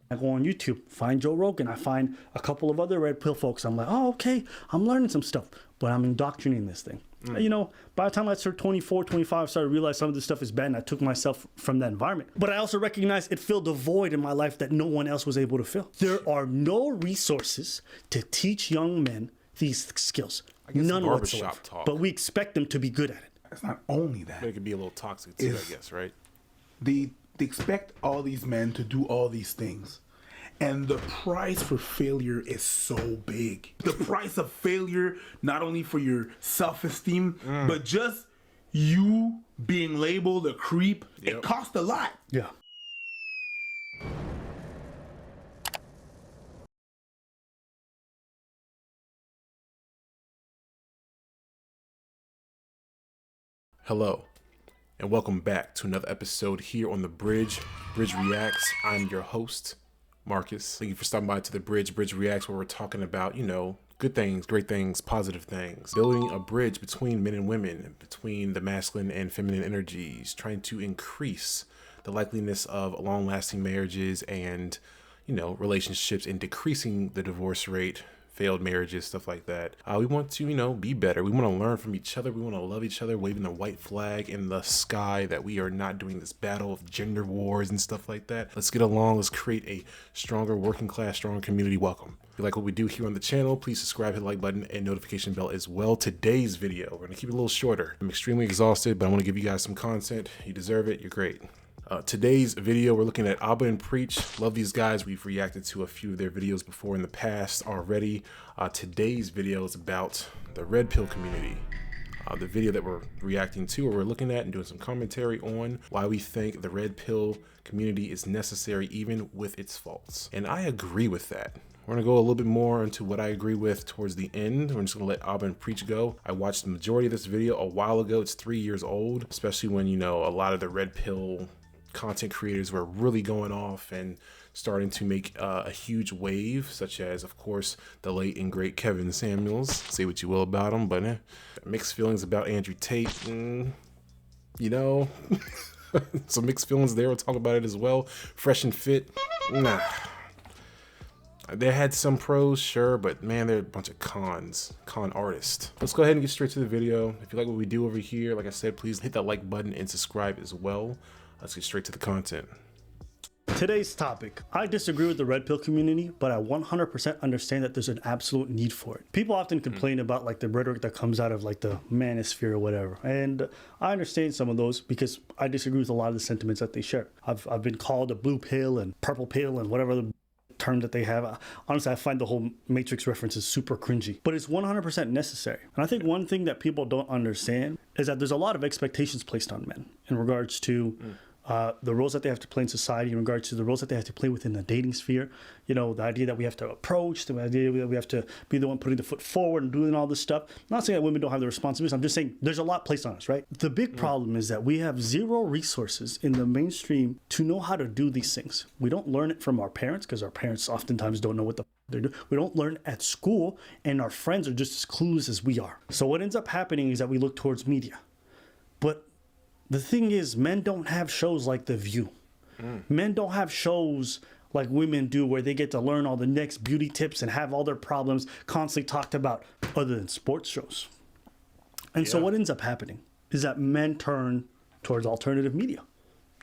I go on YouTube, find Joe Rogan. I find a couple of other red pill folks. I'm like, oh, okay, I'm learning some stuff, but I'm indoctrinating this thing. You know, by the time I started 24, 25, I started to realize some of this stuff is bad, and I took myself from that environment. But I also recognized it filled a void in my life that no one else was able to fill. There are no resources to teach young men these skills. None whatsoever. Talk. But we expect them to be good at it. It's not only that. But it can be a little toxic too, I guess, right? They expect all these men to do all these things. And the price for failure is so big. The price of failure, not only for your self-esteem, but just you being labeled a creep, it costs a lot. Yeah. Hello, and welcome back to another episode here on The Bridge Reacts. I'm your host, Marcus. Thank you for stopping by to The Bridge Reacts, where we're talking about, good things, great things, positive things. Building a bridge between men and women, between the masculine and feminine energies, trying to increase the likeliness of long-lasting marriages and, relationships, and decreasing the divorce rate, failed marriages, stuff like that. We want to, be better. We want to learn from each other. We want to love each other, waving the white flag in the sky that we are not doing this battle of gender wars and stuff like that. Let's get along. Let's create a stronger working class, stronger community. Welcome. If you like what we do here on the channel, please subscribe, hit the like button, and notification bell as well. Today's video, we're going to keep it a little shorter. I'm extremely exhausted, but I want to give you guys some content. You deserve it. You're great. Today's video, we're looking at Abba and Preach. Love these guys. We've reacted to a few of their videos before in the past already. Today's video is about the red pill community. The video that we're reacting to, or we're looking at and doing some commentary on why we think the red pill community is necessary even with its faults. And I agree with that. We're gonna go a little bit more into what I agree with towards the end. We're just gonna let Abba and Preach go. I watched the majority of this video a while ago. It's 3 years old, especially when, a lot of the red pill content creators were really going off and starting to make a huge wave, such as, of course, the late and great Kevin Samuels. Say what you will about him, but mixed feelings about Andrew Tate. Some mixed feelings there. We'll talk about it as well. Fresh and Fit, nah. They had some pros, sure, but man, they're a bunch of con artists. Let's go ahead and get straight to the video. If you like what we do over here, like I said, please hit that like button and subscribe as well. Let's get straight to the content. Today's topic. I disagree with the red pill community, but I 100% understand that there's an absolute need for it. People often complain about like the rhetoric that comes out of like the manosphere or whatever. And I understand some of those because I disagree with a lot of the sentiments that they share. I've been called a blue pill and purple pill and whatever the term that they have. Honestly, I find the whole Matrix reference is super cringy, but it's 100% necessary. And I think one thing that people don't understand is that there's a lot of expectations placed on men in regards to the roles that they have to play in society, in regards to the roles that they have to play within the dating sphere. The idea that we have to approach, the idea that we have to be the one putting the foot forward and doing all this stuff. I'm not saying that women don't have the responsibilities. I'm just saying there's a lot placed on us, right? The big problem is that we have zero resources in the mainstream to know how to do these things. We don't learn it from our parents because our parents oftentimes don't know what the they're doing. We don't learn at school, and our friends are just as clueless as we are. So what ends up happening is that we look towards media. But the thing is, men don't have shows like The View. Men don't have shows like women do where they get to learn all the next beauty tips and have all their problems constantly talked about other than sports shows. And so what ends up happening is that men turn towards alternative media.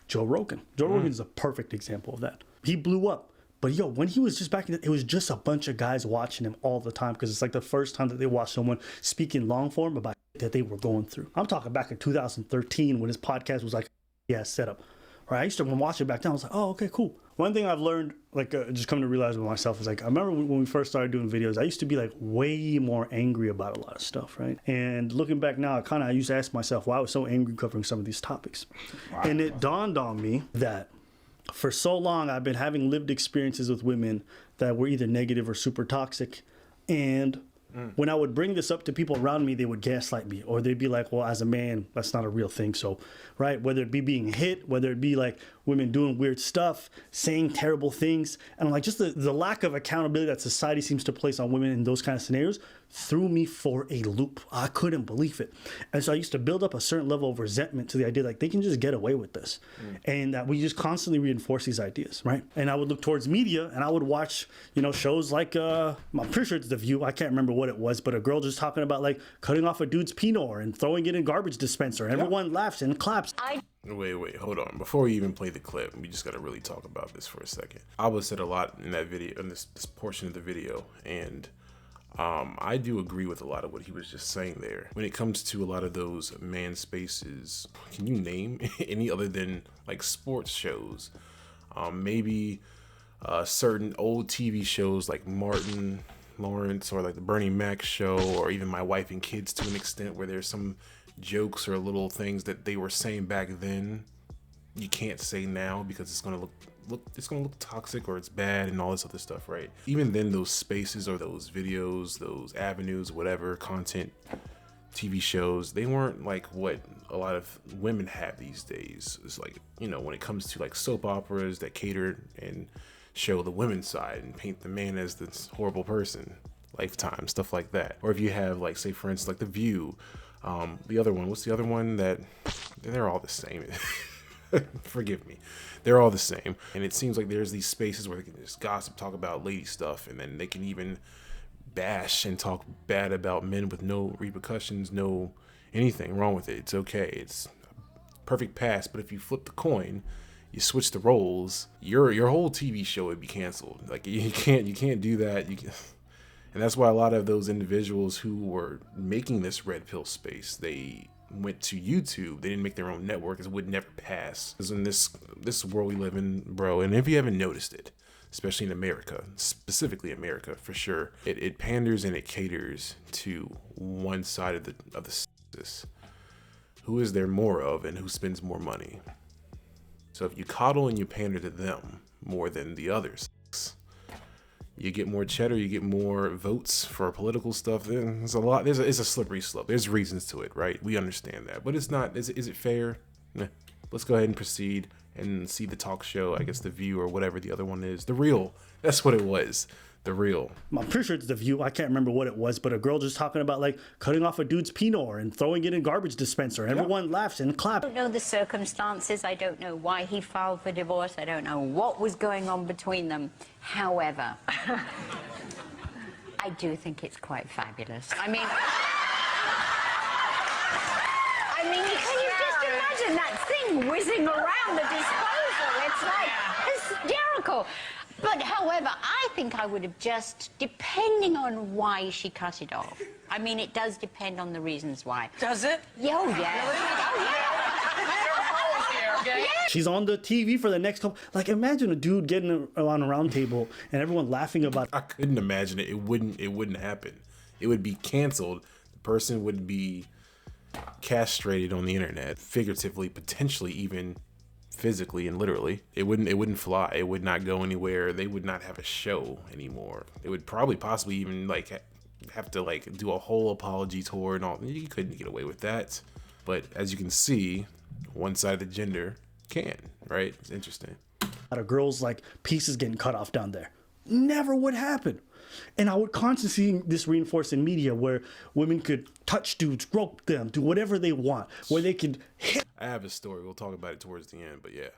Joe Rogan. Joe Rogan is a perfect example of that. He blew up. But when he was just back in it was just a bunch of guys watching him all the time because it's like the first time that they watched someone speak in long form about that they were going through. I'm talking back in 2013 when his podcast was like, setup. Right? I used to watch it back then. I was like, oh, okay, cool. One thing I've learned, just coming to realize with myself is I remember when we first started doing videos, I used to be way more angry about a lot of stuff, right? And looking back now, I used to ask myself why I was so angry covering some of these topics. Wow. And it dawned on me that for so long, I've been having lived experiences with women that were either negative or super toxic. And when I would bring this up to people around me, they would gaslight me, or they'd be like, well, as a man, that's not a real thing. So, right, whether it be being hit, whether it be like women doing weird stuff, saying terrible things. And I'm like, just the lack of accountability that society seems to place on women in those kind of scenarios threw me for a loop. I couldn't believe it. And so I used to build up a certain level of resentment to the idea like they can just get away with this. And that we just constantly reinforce these ideas, right? And I would look towards media and I would watch, shows like, I'm pretty sure it's The View. I can't remember what it was, but a girl just talking about like cutting off a dude's penile and throwing it in garbage dispenser. And everyone laughs and claps. Wait, hold on. Before we even play the clip, we just got to really talk about this for a second. Abba said a lot in that video, in this portion of the video, and I do agree with a lot of what he was just saying there. When it comes to a lot of those man spaces, can you name any other than like sports shows? Maybe certain old TV shows like Martin Lawrence or like the Bernie Mac show, or even My Wife and Kids to an extent, where there's some jokes or little things that they were saying back then you can't say now because it's gonna look toxic or it's bad and all this other stuff, right? Even then, those spaces or those videos, those avenues, whatever content, TV shows, they weren't like what a lot of women have these days. It's like, when it comes to like soap operas that cater and show the women's side and paint the man as this horrible person, Lifetime, stuff like that. Or if you have like, say for instance, like The View, the other one, what's the other one that they're all the same. Forgive me. They're all the same. And it seems like there's these spaces where they can just gossip, talk about lady stuff, and then they can even bash and talk bad about men with no repercussions, no anything wrong with it. It's okay. It's a perfect pass. But if you flip the coin, you switch the roles, your whole TV show would be canceled. Like you can't do that. And that's why a lot of those individuals who were making this red pill space, they went to YouTube. They didn't make their own network, because it would never pass. Because in this world we live in, bro, and if you haven't noticed it, especially in America, specifically America for sure, it panders and it caters to one side of the census. Who is there more of and who spends more money? So if you coddle and you pander to them more than the others, you get more cheddar, you get more votes for political stuff. There's a lot. It's a slippery slope. There's reasons to it, right? We understand that, but it's not. Is it fair? Nah. Let's go ahead and proceed and see the talk show. I guess The View or whatever the other one is. The Real. That's what it was. The Real. I'm pretty sure it's The View. I can't remember what it was, but a girl just talking about like cutting off a dude's penile and throwing it in garbage dispenser. And everyone laughs and claps. I don't know the circumstances. I don't know why he filed for divorce. I don't know what was going on between them. However, I do think it's quite fabulous. I mean, can you just imagine that thing whizzing around the disposal? It's like hysterical. But however, I think I would have just, depending on why she cut it off. I mean, it does depend on the reasons why. Does it? Yeah, oh yeah. Okay. She's on the TV for the next couple. Like, imagine a dude getting on a round table and everyone laughing about. I couldn't imagine it. It wouldn't happen. It would be canceled. The person would be castrated on the internet, figuratively, potentially even physically and literally. It wouldn't fly. It would not go anywhere. They would not have a show anymore. It would probably possibly even like have to like do a whole apology tour and all. You couldn't get away with that. But as you can see, one side of the gender can, right? It's interesting. A lot of girls like pieces getting cut off down there. Never would happen. And I would constantly see this reinforced in media where women could touch dudes, grope them, do whatever they want, where they could hit I have a story. We'll talk about it towards the end, but yeah.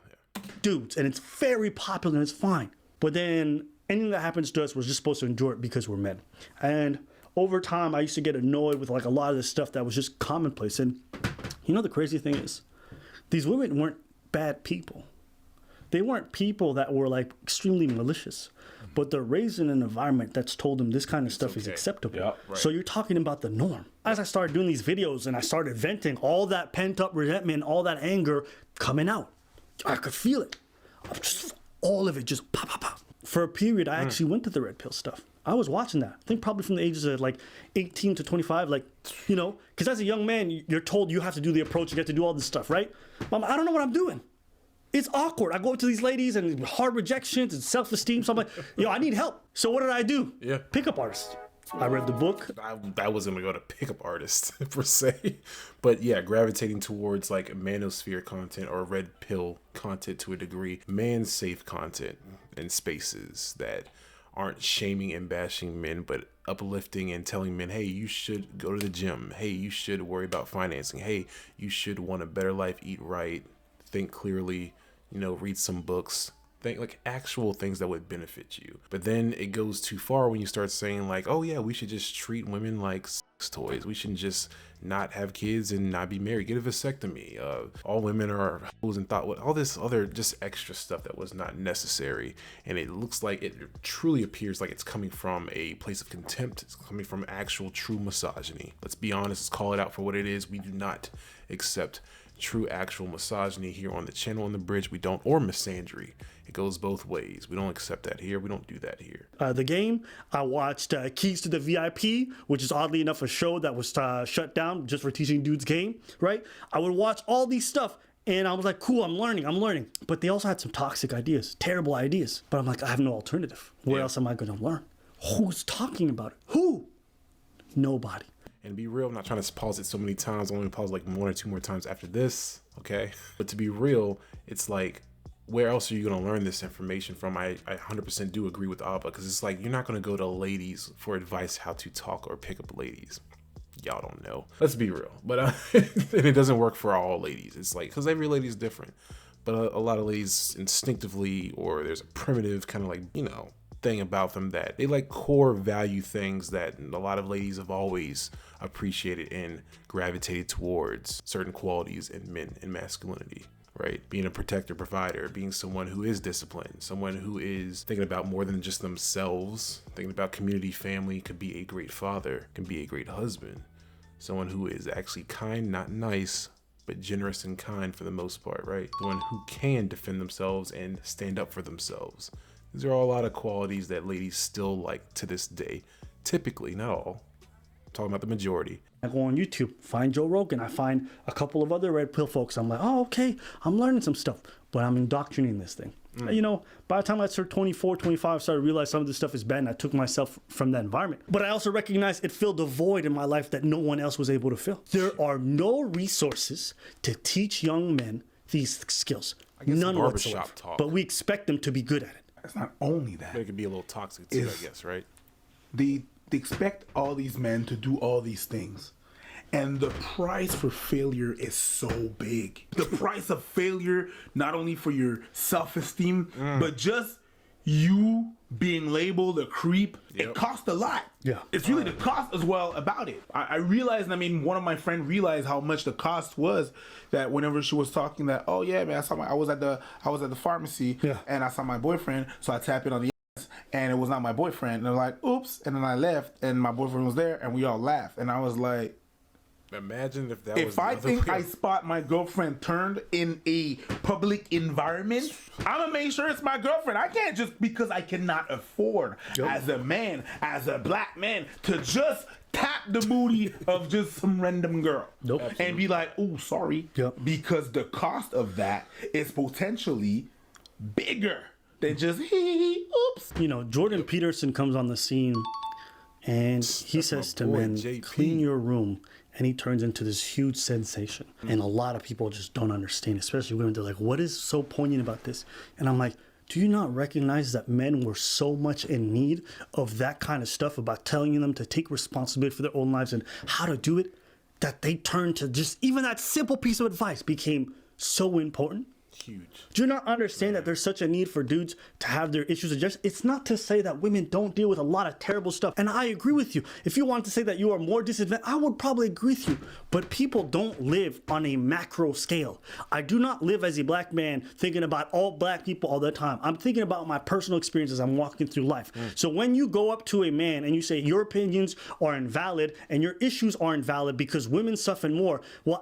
dudes, and it's very popular and it's fine. But then anything that happens to us, we're just supposed to endure it because we're men. And over time, I used to get annoyed with like a lot of this stuff that was just commonplace. And the crazy thing is, these women weren't bad people. They weren't people that were like extremely malicious, but they're raised in an environment that's told them this kind of stuff is acceptable. Yep, right. So you're talking about the norm. As I started doing these videos and I started venting all that pent up resentment, all that anger coming out, I could feel it. All of it just pop, pop, pop. For a period, I actually went to the red pill stuff. I was watching that. I think probably from the ages of like 18 to 25, because as a young man, you're told you have to do the approach, you have to do all this stuff, right? Mom, I don't know what I'm doing. It's awkward. I go up to these ladies and hard rejections and self-esteem. So I'm like, I need help. So what did I do? Yeah. Pickup artist. I read the book. I wasn't gonna go to pickup artist per se, but yeah, gravitating towards like manosphere content or red pill content to a degree, man safe content in spaces that aren't shaming and bashing men, but uplifting and telling men, hey, you should go to the gym. Hey, you should worry about financing. Hey, you should want a better life, eat right, think clearly, read some books. Think like actual things that would benefit you. But then it goes too far when you start saying like, oh yeah, we should just treat women like sex toys. We should just not have kids and not be married. Get a vasectomy. All women are hoes and thought. All this other just extra stuff that was not necessary. And it looks like it truly appears like it's coming from a place of contempt. It's coming from actual true misogyny. Let's be honest. Let's call it out for what it is. We do not accept true actual misogyny here on the channel on the bridge. We don't, or misandry. It goes both ways. We don't accept that here. We don't do that here. The game, I watched Keys to the VIP, which is oddly enough a show that was shut down just for teaching dudes game, right? I would watch all these stuff and I was like, cool, I'm learning. But they also had some toxic ideas, terrible ideas. But I'm like, I have no alternative. Where else am I going to learn? Who's talking about it? Who? Nobody. And be real, I'm not trying to pause it so many times. I'm only pause like one or two more times after this, okay? But to be real, it's like, where else are you going to learn this information from? I 100% do agree with Abba, because it's like, you're not going to go to ladies for advice how to talk or pick up ladies. Y'all don't know. Let's be real. But and it doesn't work for all ladies. It's like, because every lady is different. But a lot of ladies instinctively, or there's a primitive kind of like, thing about them that they like core value things that a lot of ladies have always appreciated and gravitated towards certain qualities in men and masculinity, right? Being a protector, provider, being someone who is disciplined, someone who is thinking about more than just themselves, thinking about community, family, could be a great father, can be a great husband, someone who is actually kind, not nice, but generous and kind for the most part, right? Someone who can defend themselves and stand up for themselves. These are all a lot of qualities that ladies still like to this day. Typically, not all. I'm talking about the majority. I go on YouTube, find Joe Rogan. I find a couple of other red pill folks. I'm like, oh, okay, I'm learning some stuff, but I'm indoctrinating this thing. By the time I started 24, 25, I started to realize some of this stuff is bad, and I took myself from that environment. But I also recognized it filled a void in my life that no one else was able to fill. There are no resources to teach young men these skills. None whatsoever. Talk. But we expect them to be good at it. It's not only that. But it could be a little toxic too, I guess, right? They expect all these men to do all these things. And the price for failure is so big. The price of failure, not only for your self-esteem, but just you being labeled a creep, it costs a lot. Yeah. It's really the cost as well about it. I realized, one of my friends realized how much the cost was, that whenever she was talking that, oh yeah, man, I was at the pharmacy and I saw my boyfriend, so I tapped in on the ass and it was not my boyfriend. And I'm like, oops. And then I left and my boyfriend was there and we all laughed. And I was like, imagine if that was if I think I spot my girlfriend turned in a public environment, I'm gonna make sure it's my girlfriend. I can't just, because I cannot afford as a man, as a black man, to just tap the booty of just some random girl and be like, oh, sorry, because the cost of that is potentially bigger than just oops. Jordan Peterson comes on the scene and he says to men, clean your room. And he turns into this huge sensation. And a lot of people just don't understand, especially women. They're like, what is so poignant about this? And I'm like, do you not recognize that men were so much in need of that kind of stuff, about telling them to take responsibility for their own lives and how to do it, that they turned to just, even that simple piece of advice became so important? Huge. Do you not understand that there's such a need for dudes to have their issues addressed? It's not to say that women don't deal with a lot of terrible stuff. And I agree with you. If you want to say that you are more disadvantaged, I would probably agree with you. But people don't live on a macro scale. I do not live as a black man thinking about all black people all the time. I'm thinking about my personal experiences. I'm walking through life. So when you go up to a man and you say your opinions are invalid and your issues are invalid because women suffer more, well,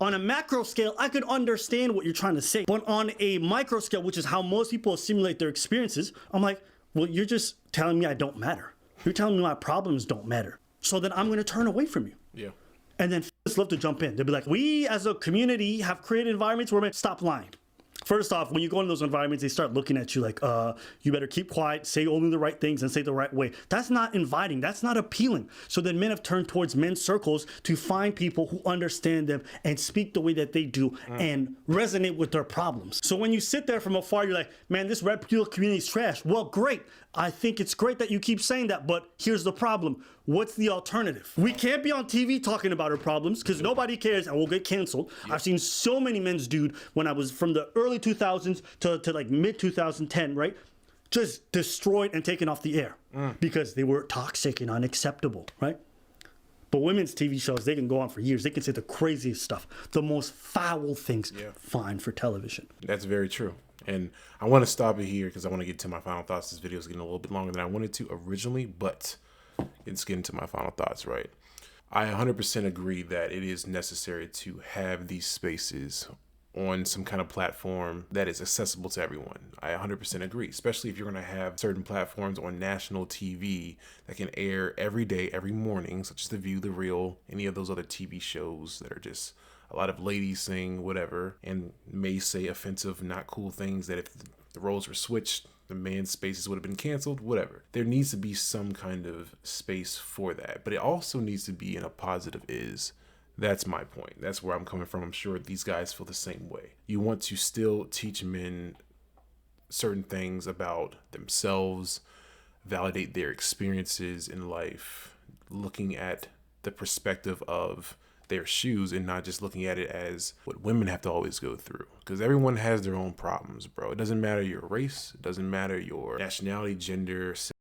on a macro scale, I could understand what you're trying to say. But on a micro scale, which is how most people assimilate their experiences, I'm like, well, you're just telling me I don't matter. You're telling me my problems don't matter. So then I'm going to turn away from you. Yeah. And then love to jump in. They'll be like, we as a community have created environments where men stop lying. First off, when you go in those environments, they start looking at you like, you better keep quiet, say only the right things, and say the right way. That's not inviting. That's not appealing. So then men have turned towards men's circles to find people who understand them and speak the way that they do and resonate with their problems. So when you sit there from afar, you're like, man, this red pill community is trash. Well, great. I think it's great that you keep saying that, but here's the problem. What's the alternative? We can't be on TV talking about our problems because nobody cares and we'll get canceled. I've seen so many men's dude when I was from the early 2000s to like mid 2010, right? Just destroyed and taken off the air because they were toxic and unacceptable, right? But women's TV shows, they can go on for years. They can say the craziest stuff, the most foul things, fine for television. That's very true. And I want to stop it here because I want to get to my final thoughts. This video is getting a little bit longer than I wanted to originally, but it's getting to my final thoughts, right? I 100% agree that it is necessary to have these spaces on some kind of platform that is accessible to everyone. I 100% agree, especially if you're going to have certain platforms on national TV that can air every day, every morning, such as The View, The Real, any of those other TV shows that are just a lot of ladies saying whatever and may say offensive, not cool things that if the roles were switched, the man's spaces would have been canceled, whatever. There needs to be some kind of space for that, but it also needs to be in a positive is. That's my point. That's where I'm coming from. I'm sure these guys feel the same way. You want to still teach men certain things about themselves, validate their experiences in life, looking at the perspective of their shoes and not just looking at it as what women have to always go through. Because everyone has their own problems, bro. It doesn't matter your race. It doesn't matter your nationality, gender, sex,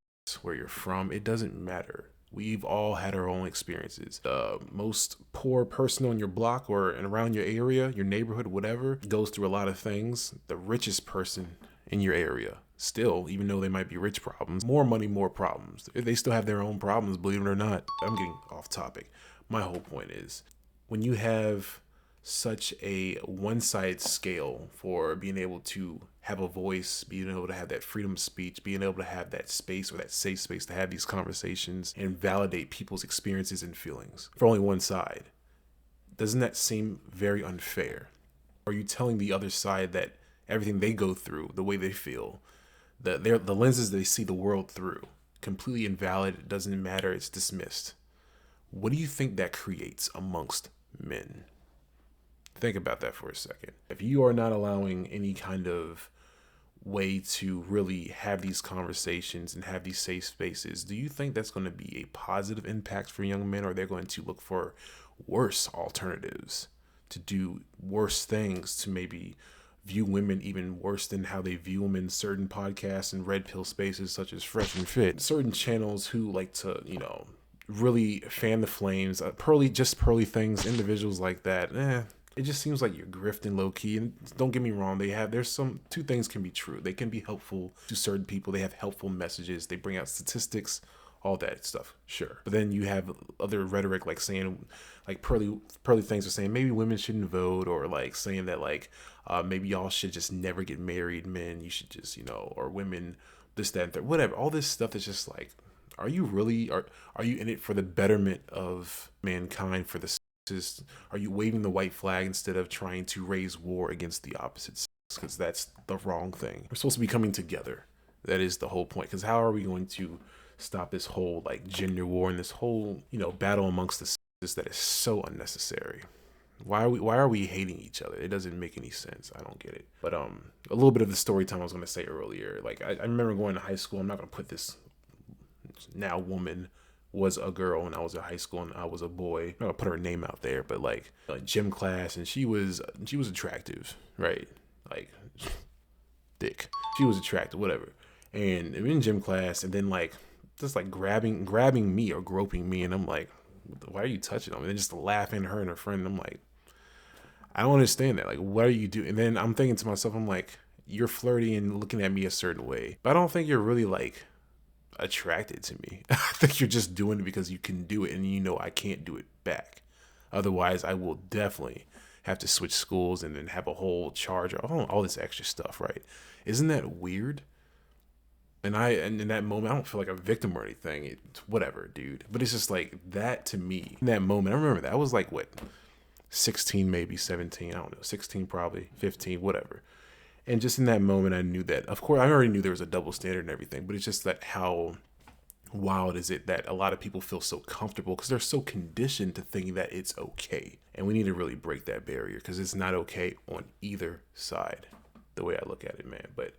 where you're from. It doesn't matter. We've all had our own experiences. The most poor person on your block or around your area, your neighborhood, whatever, goes through a lot of things. The richest person in your area, still, even though they might be rich problems, more money, more problems. They still have their own problems, believe it or not. I'm getting off topic. My whole point is, when you have such a one-sided scale for being able to have a voice, being able to have that freedom of speech, being able to have that space or that safe space to have these conversations and validate people's experiences and feelings for only one side, doesn't that seem very unfair? Are you telling the other side that everything they go through, the way they feel, the lenses they see the world through, completely invalid, it doesn't matter, it's dismissed? What do you think that creates amongst men? Think about that for a second. If you are not allowing any kind of way to really have these conversations and have these safe spaces, do you think that's going to be a positive impact for young men, or they're going to look for worse alternatives to do worse things, to maybe view women even worse than how they view them in certain podcasts and red pill spaces such as Fresh and Fit? Certain channels who like to, really fan the flames, pearly things, individuals like that, it just seems like you're grifting low key. And don't get me wrong, two things can be true. They can be helpful to certain people. They have helpful messages. They bring out statistics, all that stuff. Sure. But then you have other rhetoric like saying, like pearly things are saying maybe women shouldn't vote, or like saying that like maybe y'all should just never get married, men. You should just, or women, this, that, and third, whatever. All this stuff is just like, are you really, are you in it for the betterment of mankind, for the sexes? Are you waving the white flag instead of trying to raise war against the opposite sex? Because that's the wrong thing. We're supposed to be coming together. That is the whole point. Because how are we going to stop this whole like gender war and this whole, battle amongst the sexes that is so unnecessary? Why are we hating each other? It doesn't make any sense. I don't get it. But a little bit of the story time I was going to say earlier. Like I remember going to high school. I'm not going to put this now woman was a girl when I was in high school and I was a boy. I'm not gonna put her name out there, but like gym class, and she was attractive, right? Like thick. She was attractive, whatever. And in gym class, and then like just like grabbing me or groping me, and I'm like, why are you touching them? And then just laughing at her and her friend. And I'm like, I don't understand that. Like, what are you doing? And then I'm thinking to myself, I'm like, you're flirty and looking at me a certain way, but I don't think you're really like attracted to me. I think you're just doing it because you can do it, and I can't do it back. Otherwise, I will definitely have to switch schools and then have a whole charge, all this extra stuff, right? Isn't that weird? And in that moment, I don't feel like a victim or anything. It's whatever, dude. But it's just like that to me. In that moment, I remember that I was like, what, 16, maybe 17, I don't know, 16 probably, 15, whatever. And just in that moment, I knew that, of course, I already knew there was a double standard and everything, but it's just that how wild is it that a lot of people feel so comfortable because they're so conditioned to thinking that it's okay. And we need to really break that barrier because it's not okay on either side, the way I look at it, man. But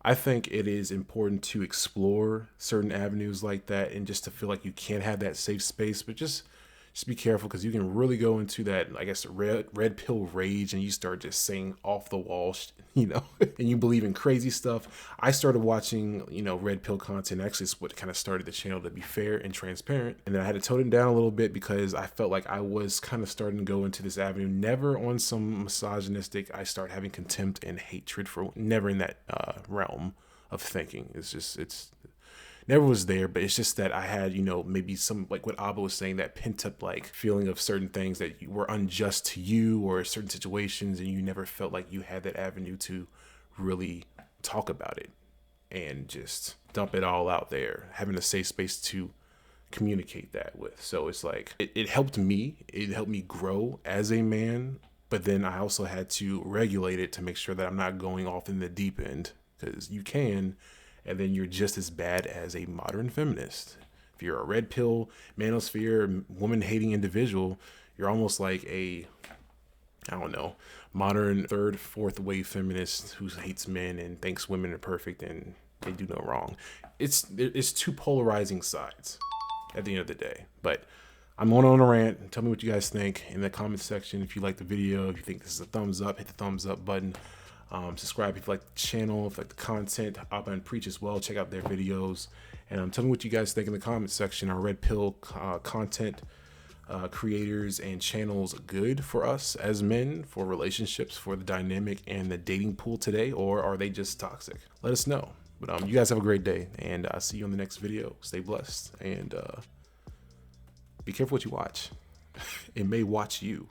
I think it is important to explore certain avenues like that and just to feel like you can have that safe space, but just be careful because you can really go into that, I guess, red pill rage and you start just saying off the wall, and you believe in crazy stuff. I started watching, red pill content. Actually, it's what kind of started the channel, to be fair and transparent. And then I had to tone it down a little bit because I felt like I was kind of starting to go into this avenue, never on some misogynistic, I start having contempt and hatred for, never in that realm of thinking. It's never was there, but it's just that I had, maybe some, like what Abba was saying, that pent up like feeling of certain things that were unjust to you or certain situations, and you never felt like you had that avenue to really talk about it and just dump it all out there, having a safe space to communicate that with. So it's like, it helped me grow as a man, but then I also had to regulate it to make sure that I'm not going off in the deep end, because you can, and then you're just as bad as a modern feminist. If you're a red pill, manosphere, woman-hating individual, you're almost like a, I don't know, modern third, fourth wave feminist who hates men and thinks women are perfect and they do no wrong. It's two polarizing sides at the end of the day. But I'm going on a rant. Tell me what you guys think in the comment section. If you like the video, if you think this is a thumbs up, hit the thumbs up button. Subscribe if you like the channel, if you like the content. Abba and Preach as well. Check out their videos. And tell me what you guys think in the comment section. Are red pill content creators and channels good for us as men, for relationships, for the dynamic and the dating pool today, or are they just toxic? Let us know. But you guys have a great day, and I'll see you on the next video. Stay blessed, and be careful what you watch. It may watch you.